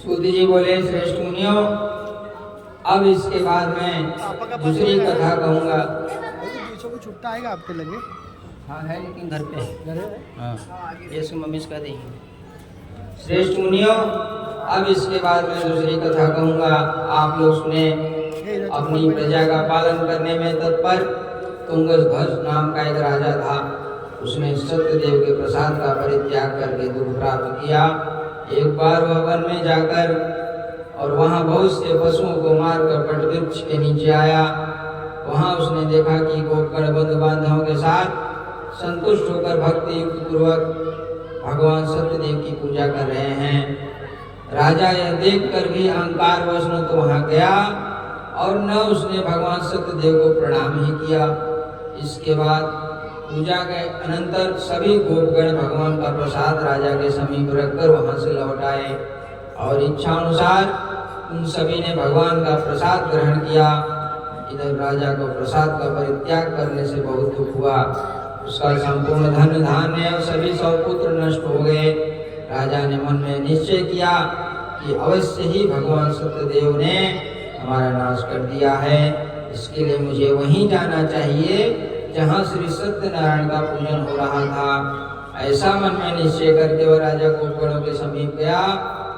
सूत जी बोले, श्रेष्ठ मुनियों, अब इसके बाद मैं दूसरी कथा कहूँगा। छुट्टा आएगा आपके लगे? हाँ है, लेकिन घर पे है। घर है? हाँ, ये इसको मम्मी से कह देंगे। श्रेष्ठ मुनियों, अब इसके बाद मैं दूसरी कथा कहूँगा, आप लोग सुने। अपनी प्रजा का पालन करने में तत्पर तुंगध्वज नाम का एक राजा था। उसने सत्यदेव के प्रसाद का परित्याग करके दुख प्राप्त किया। एक बार वह वन में जाकर और वहाँ बहुत से पशुओं को मारकर वटवृक्ष के नीचे आया। वहाँ उसने देखा कि गोपगण बंधु बांधवों के साथ संतुष्ट होकर भक्ति युक्त पूर्वक भगवान सत्यदेव की पूजा कर रहे हैं। राजा यह देखकर भी अहंकारवश न तो वहाँ गया और न उसने भगवान सत्यदेव को प्रणाम ही किया। इसके बाद पूजा के अनंतर सभी गोपगण भगवान का प्रसाद राजा के समीप रखकर वहां से लौट आए और इच्छा अनुसार उन सभी ने भगवान का प्रसाद ग्रहण किया। इधर राजा को प्रसाद का परित्याग करने से बहुत दुख हुआ। उसका संपूर्ण धन धान्य और सभी सौपुत्र नष्ट हो गए। राजा ने मन में निश्चय किया कि अवश्य ही भगवान सत्यदेव ने हमारा नाश कर दिया है। इसके लिए मुझे वहीं जाना चाहिए जहाँ श्री सत्यनारायण का पूजन हो रहा था। ऐसा मन में निश्चय करके वह राजा गोपगणों के समीप गया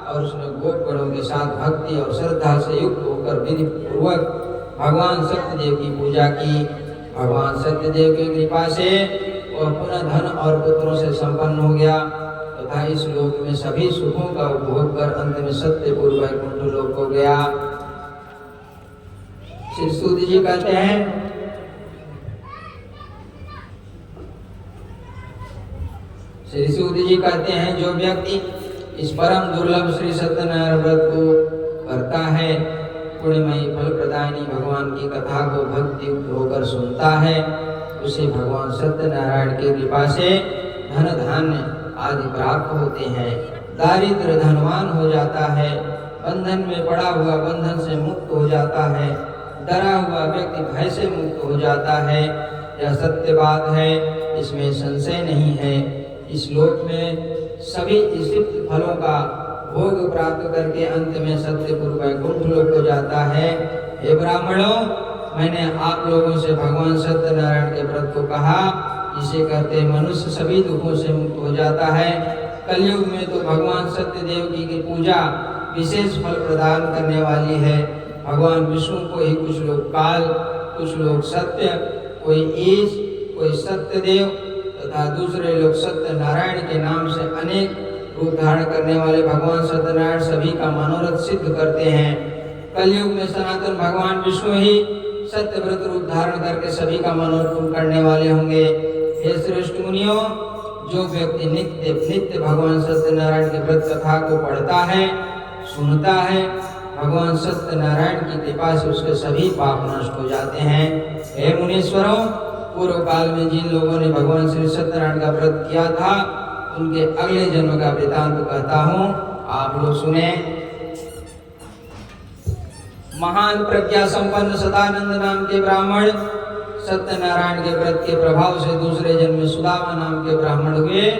और उसने गोपगणों के साथ भक्ति और श्रद्धा से युक्त होकर विधि पूर्वक भगवान सत्यदेव की पूजा की। भगवान सत्यदेव की कृपा से वह पुनः धन और पुत्रों से संपन्न हो गया तथा इस लोक में सभी सुखों का उपभोग कर अंत में सत्यपुर वैकुंठ लोक हो गया। श्री सूत जी कहते हैं, श्री सूत जी कहते हैं, जो व्यक्ति इस परम दुर्लभ श्री सत्यनारायण व्रत को करता है, पुण्यमयी फल प्रदायिनी भगवान की कथा को भक्ति युक्त होकर सुनता है, उसे भगवान सत्यनारायण की कृपा से धन धान्य आदि प्राप्त होते हैं। दारिद्र धनवान हो जाता है, बंधन में पड़ा हुआ बंधन से मुक्त हो जाता है, डरा हुआ व्यक्ति भय से मुक्त हो जाता है। यह सत्य बात है, इसमें संशय नहीं है। इस लोक में सभी इष्ट फलों का भोग प्राप्त करके अंत में सत्यपुर वैकुंठ लोक हो जाता है। हे ब्राह्मणों, मैंने आप लोगों से भगवान सत्यनारायण के व्रत को कहा, इसे करते मनुष्य सभी दुखों से मुक्त हो जाता है। कलयुग में तो भगवान सत्यदेव की पूजा विशेष फल प्रदान करने वाली है। भगवान विष्णु को ही कुछ लोग काल, कुछ लोग सत्य, कोई ईश, कोई सत्यदेव तथा दूसरे लोग सत्यनारायण के नाम से अनेक रूप धारण करने वाले भगवान सत्यनारायण सभी का मनोरथ सिद्ध करते हैं। कलयुग में सनातन भगवान विष्णु ही सत्यव्रत रूप धारण करके सभी का मनोरथ पूर्ण करने वाले होंगे। हे श्रेष्ठ मुनियों, जो व्यक्ति नित्य नित्य भगवान सत्यनारायण की व्रत कथा को पढ़ता है, सुनता है, भगवान सत्यनारायण की कृपा से उसके सभी पाप नष्ट हो जाते हैं। हे मुनीश्वरों, पूर्व काल में जिन लोगों ने भगवान श्री सत्यनारायण का व्रत किया था, उनके अगले जन्म का वृतांत कहता हूँ, आप लोग सुने। महान प्रज्ञा संपन्न सदानंद नाम के ब्राह्मण सत्यनारायण के व्रत के प्रभाव से दूसरे जन्म में सुदामा नाम के ब्राह्मण हुए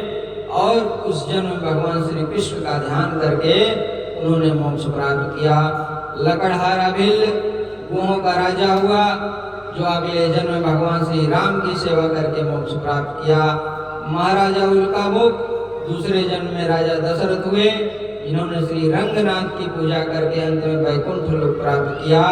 और उस जन्म में भगवान श्री कृष्ण का ध्यान करके उन्होंने मोक्ष प्राप्त किया। लकड़हारा भिल गुहों का राजा हुआ, जो अगले जन्म में भगवान श्री राम की सेवा करके मोक्ष प्राप्त किया। महाराजा उल्कामुख दूसरे जन्म में राजा दशरथ हुए, इन्होंने श्री रंगनाथ की पूजा करके अंत में वैकुंठ लोक प्राप्त किया।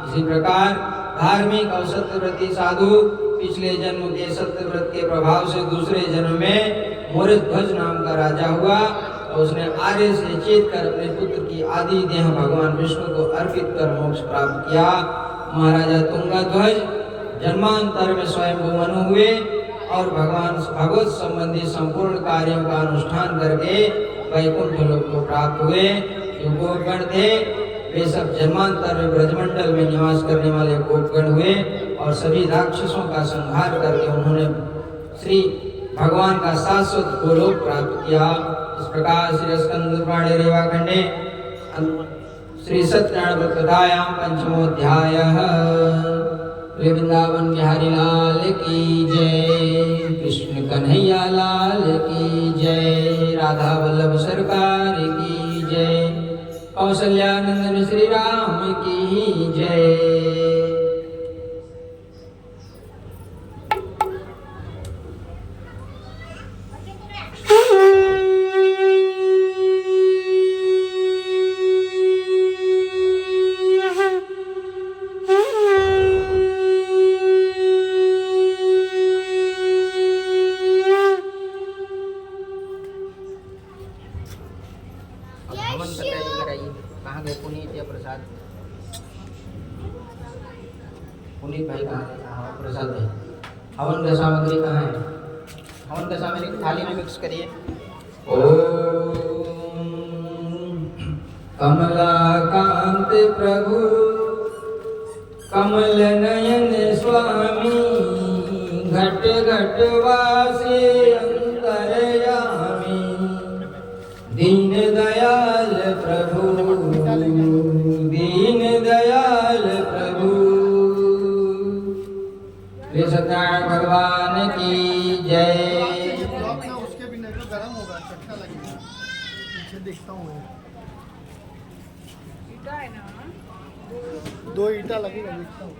इसी प्रकार धार्मिक और सत्यव्रती साधु पिछले जन्म के सत्यव्रत के प्रभाव से दूसरे जन्म में मोरध्वज नाम का राजा हुआ और उसने आर्य से चेत कर अपने पुत्र की आदि देह भगवान विष्णु को अर्पित कर मोक्ष प्राप्त किया। महाराजा तुंगध्वज जन्मांतर में स्वयं मनु हुए और भगवान भगवत संबंधी संपूर्ण कार्यों का अनुष्ठान करके वैकुंठ लोक को प्राप्त हुए। जो गोपगण थे वे सब जन्मांतर में ब्रजमंडल में निवास करने वाले गोपगण हुए और सभी राक्षसों का संहार करके उन्होंने श्री भगवान का शाश्वत गोलोक प्राप्त किया। इस प्रकार श्री स्कंद पुराणे रेवाखंडे श्री सत्यनारायण व्रत कथायां पंचमोऽध्यायः। वृंदावन बिहारी लाल की जय, कृष्ण कन्हैया लाल की जय, राधा वल्लभ सरकार की जय। कौशल्यानंदन श्री राम की जय। हवन का तैयारी कराइए। कहाँ गए पुनीत या प्रसाद? पुनीत भाई कहाँ है? हाँ प्रसाद भाई। हवन का सामग्री कहाँ है? हवन का सामग्री थाली में मिक्स करिए। ओम कमलाकांत प्रभु कमल नयन स्वामी घट घट वासी अंतरयामी दीन दयाल प्रभु दीन दयाल प्रभु। श्री सत्यनारायण भगवान की जय। ब्लॉक ना उसके भी नहीं तो गर्म होगा, चटका लगेगा। पीछे देखता हूँ मैं। ईटा है ना? 2 ईंटा लगेगा, देखता हूँ।